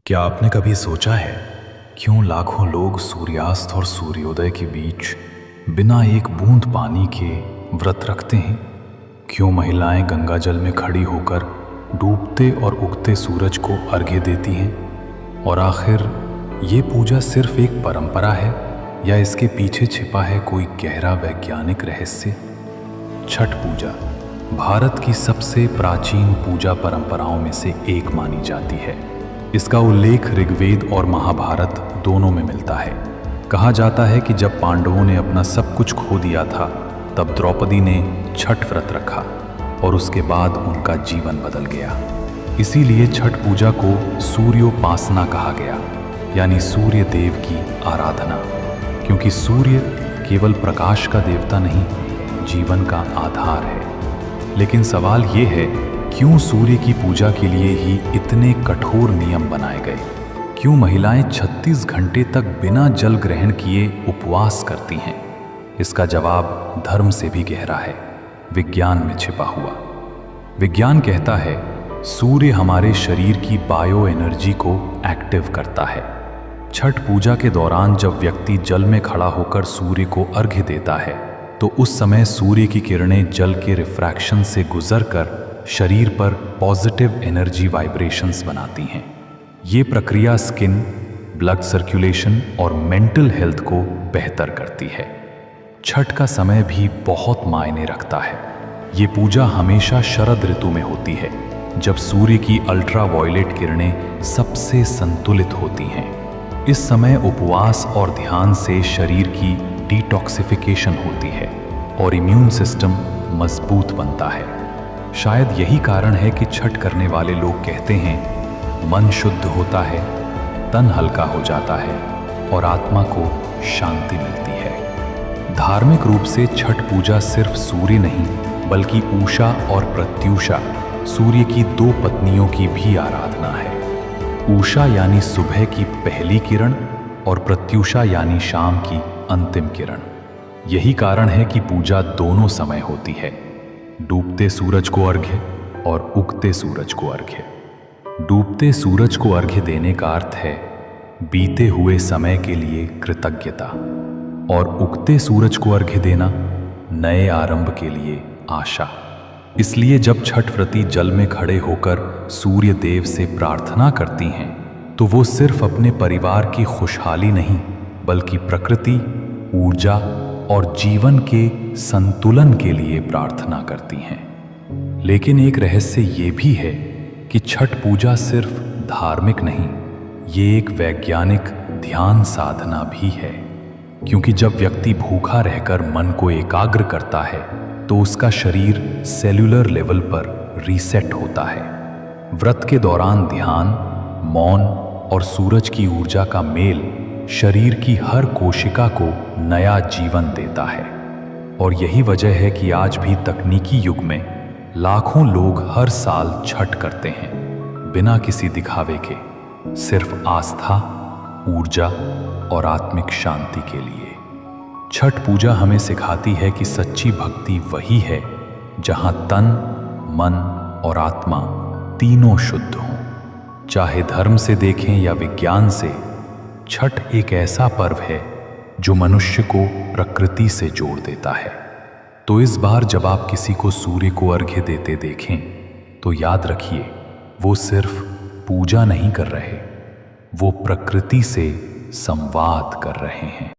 क्या आपने कभी सोचा है क्यों लाखों लोग सूर्यास्त और सूर्योदय के बीच बिना एक बूंद पानी के व्रत रखते हैं? क्यों महिलाएं गंगा जल में खड़ी होकर डूबते और उगते सूरज को अर्घ्य देती हैं? और आखिर ये पूजा सिर्फ एक परंपरा है या इसके पीछे छिपा है कोई गहरा वैज्ञानिक रहस्य? छठ पूजा भारत की सबसे प्राचीन पूजा परंपराओं में से एक मानी जाती है। इसका उल्लेख ऋग्वेद और महाभारत दोनों में मिलता है। कहा जाता है कि जब पांडवों ने अपना सब कुछ खो दिया था, तब द्रौपदी ने छठ व्रत रखा और उसके बाद उनका जीवन बदल गया। इसीलिए छठ पूजा को सूर्योपासना कहा गया, यानी सूर्य देव की आराधना, क्योंकि सूर्य केवल प्रकाश का देवता नहीं, जीवन का आधार है। लेकिन सवाल ये है, क्यों सूर्य की पूजा के लिए ही इतने कठोर नियम बनाए गए? क्यों महिलाएं 36 घंटे तक बिना जल ग्रहण किए उपवास करती हैं? इसका जवाब धर्म से भी गहरा है, विज्ञान में छिपा हुआ। विज्ञान कहता है सूर्य हमारे शरीर की बायो एनर्जी को एक्टिव करता है। छठ पूजा के दौरान जब व्यक्ति जल में खड़ा होकर सूर्य को अर्घ्य देता है, तो उस समय सूर्य की किरणें जल के रिफ्रैक्शन से गुजरकर शरीर पर पॉजिटिव एनर्जी वाइब्रेशंस बनाती हैं। ये प्रक्रिया स्किन, ब्लड सर्कुलेशन और मेंटल हेल्थ को बेहतर करती है। छठ का समय भी बहुत मायने रखता है। ये पूजा हमेशा शरद ऋतु में होती है, जब सूर्य की अल्ट्रावायलेट किरणें सबसे संतुलित होती हैं। इस समय उपवास और ध्यान से शरीर की डिटॉक्सिफिकेशन होती है और इम्यून सिस्टम मजबूत बनता है। शायद यही कारण है कि छठ करने वाले लोग कहते हैं मन शुद्ध होता है, तन हल्का हो जाता है और आत्मा को शांति मिलती है। धार्मिक रूप से छठ पूजा सिर्फ सूर्य नहीं, बल्कि उषा और प्रत्युषा, सूर्य की दो पत्नियों की भी आराधना है। उषा यानी सुबह की पहली किरण और प्रत्युषा यानी शाम की अंतिम किरण। यही कारण है कि पूजा दोनों समय होती है, डूबते सूरज को अर्घ्य और उगते सूरज को अर्घ्य। डूबते सूरज को अर्घ्य देने का अर्थ है बीते हुए समय के लिए कृतज्ञता, और उगते सूरज को अर्घ्य देना नए आरंभ के लिए आशा। इसलिए जब छठ व्रती जल में खड़े होकर सूर्य देव से प्रार्थना करती हैं, तो वो सिर्फ अपने परिवार की खुशहाली नहीं, बल्कि प्रकृति, ऊर्जा और जीवन के संतुलन के लिए प्रार्थना करती हैं। लेकिन एक रहस्य ये भी है कि छठ पूजा सिर्फ धार्मिक नहीं, ये एक वैज्ञानिक ध्यान साधना भी है। क्योंकि जब व्यक्ति भूखा रहकर मन को एकाग्र करता है, तो उसका शरीर सेल्यूलर लेवल पर रीसेट होता है। व्रत के दौरान ध्यान, मौन और सूरज की ऊर्जा का मेल शरीर की हर कोशिका को नया जीवन देता है। और यही वजह है कि आज भी तकनीकी युग में लाखों लोग हर साल छठ करते हैं, बिना किसी दिखावे के, सिर्फ आस्था, ऊर्जा और आत्मिक शांति के लिए। छठ पूजा हमें सिखाती है कि सच्ची भक्ति वही है जहां तन, मन और आत्मा तीनों शुद्ध हों। चाहे धर्म से देखें या विज्ञान से, छठ एक ऐसा पर्व है जो मनुष्य को प्रकृति से जोड़ देता है। तो इस बार जब आप किसी को सूर्य को अर्घ्य देते देखें, तो याद रखिए, वो सिर्फ पूजा नहीं कर रहे, वो प्रकृति से संवाद कर रहे हैं।